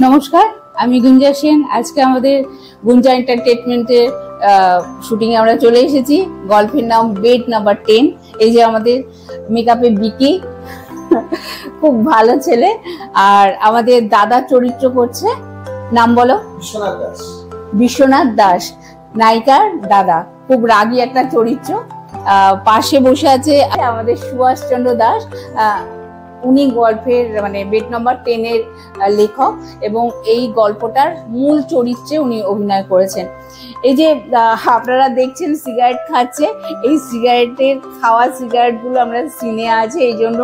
নমস্কার, আমি গুঞ্জা সেন। আজকে আমাদের গুঞ্জা এন্টারটেনমেন্টের শুটিংয়ে আমরা চলে এসেছি। গল্পের নাম বেড নাম্বার 10। এই যে আমাদের মেকআপে বিকি, খুব ভালো ছেলে। আর আমাদের দাদা চরিত্র করছে, নাম বলো? বিশ্বনাথ দাস। বিশ্বনাথ দাস নায়িকার দাদা, খুব রাগী একটা চরিত্র। পাশে বসে আছে আমাদের সুভাষ চন্দ্র দাস। উনি গল্পের মানে বেড নাম্বার 10-এর লেখক এবং এই গল্পটার মূল চরিত্রে উনি অভিনয় করেছেন। এই যে আপনারা দেখছেন সিগারেট খাচ্ছে, এই সিগারেটের খাওয়া সিগারেটগুলো আমরা সিনে আছে, এই জন্য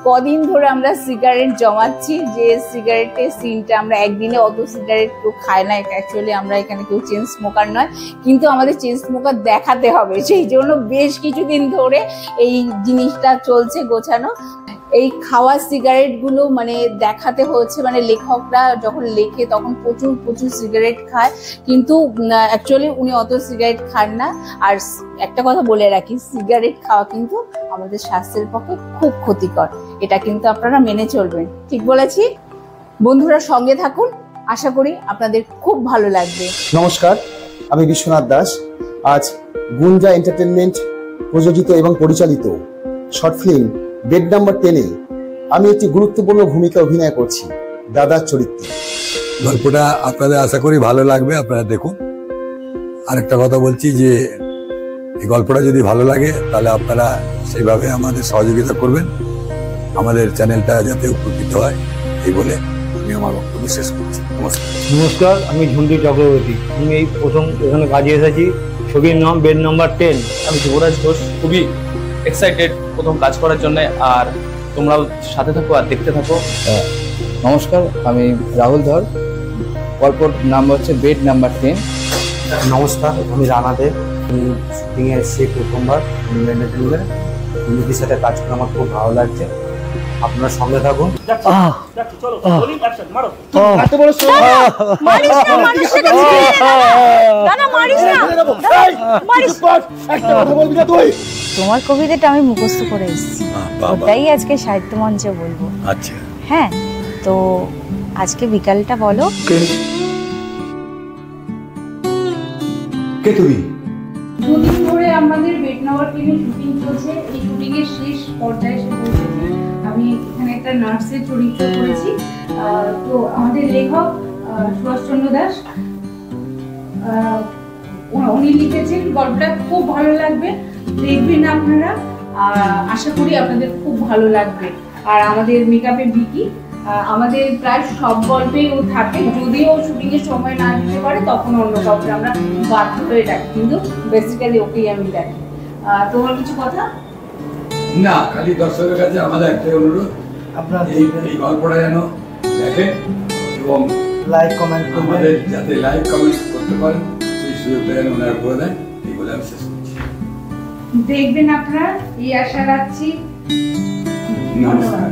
কদিন ধরে আমরা সিগারেট জমাচ্ছি। যে সিগারেটের সিনটা আমরা একদিনে অত সিগারেট কেউ খায় না। অ্যাকচুয়ালি আমরা এখানে কেউ চেন স্মোকার নয়, কিন্তু আমাদের চেন স্মোকার দেখাতে হবে, সেই জন্য বেশ কিছুদিন ধরে এই জিনিসটা চলছে গোছানো। এই খাওয়া সিগারেট গুলো মানে দেখাতে হচ্ছে, মানে লেখকরা যখন লেখে তখন প্রচুর প্রচুর সিগারেট খায়, কিন্তু অ্যাকচুয়ালি উনি অত সিগারেট খান না। আর একটা কথা বলে রাখি, সিগারেট খাওয়া কিন্তু আমাদের স্বাস্থ্যের পক্ষে খুব ক্ষতিকর, এটা কিন্তু আপনারা মেনে চলবেন। ঠিক বলেছি? বন্ধুরা সঙ্গে থাকুন, আশা করি আপনাদের খুব ভালো লাগবে। নমস্কার, আমি বিশ্বনাথ দাস। আজ গুঞ্জা এন্টারটেনমেন্ট প্রযোজিত এবং পরিচালিত শর্ট ফিল্ম বেড নাম্বার 10-এ আমি একটি গুরুত্বপূর্ণ ভূমিকা অভিনয় করছি, দাদার চরিত্রে। গল্পটা আপনাদের আশা করি ভালো লাগবে, আপনারা দেখুন। আরেকটা কথা বলছি যে এই গল্পটা যদি ভালো লাগে তাহলে আপনারা সেইভাবে আমাদের সহযোগিতা করবেন, আমাদের চ্যানেলটা যাতে উপকৃত হয়, এই বলে আমি আমার বক্তব্য শেষ করছি। নমস্কার। নমস্কার, আমি ঝুন্টু চক্রবর্তী। আমি এই প্রথম এখানে কাজে এসেছি। ছবির নাম বেড নাম্বার 10। আমি যুবরাজ ঘোষ, খুবই এক্সাইটেড প্রথম কাজ করার জন্য। আর তোমরাও সাথে থাকো আর দেখতে থাকো। নমস্কার, আমি রাহুল ধর। গল্পর নাম হচ্ছে বেড নাম্বার 10। নমস্কার, আমি রানা দেব। আমি শুটিংয়ে এসেছি প্রথমবার এন্টারটেনমেন্টের সাথে কাজ করে আমার খুব ভালো লাগছে। আপনারা সঙ্গে থাকুন। তোমার কবিতাটা আমি মুখস্থ করে এসেছি, ওটাই আজকে সাহিত্য মঞ্চে বলবো। আচ্ছা, হ্যাঁ, তো আজকে বিকালটা বলো। কে তুমি? দুদিন ধরে আমাদের বেড নাম্বার 10-এর শুটিং চলছে। এই শুটিং এর শেষ পর্যায়ে এসে পৌঁছেছি। আমি এখানে একটা নার্সের চরিত্র করেছি। তো আমাদের লেখক সুভাষচন্দ্র দাস, উনি লিখেছেন। গল্পটা খুব ভালো লাগবে, দেখবেন আপনারা। আশা করি আপনাদের খুব ভালো লাগবে। আর আমাদের মেকআপে বিকি, আমাদের প্রায় সব গল্পেই ও থাকে। যদিও শুটিং এর সময় না দিতে পারে তখন অন্য কাউকে আমরা বাধ্য হয়ে ডাকি, কিন্তু বেসিক্যালি ওকেই আমি ডাকি। তোমার কিছু কথা? না, খালি দর্শকের কাছে আমাদের একটাই অনুরোধ, আপনারা এই গল্পটা যেন দেখেন এবং লাইক কমেন্ট আমাদের যাতে লাইক কমেন্ট করতে পারেন সেই সুযোগটা যেন ওনারা করে দেন, এই বলে আমি শেষ করছি। দেখবেন আপনারা, এই আশা রাখছি। নমস্কার।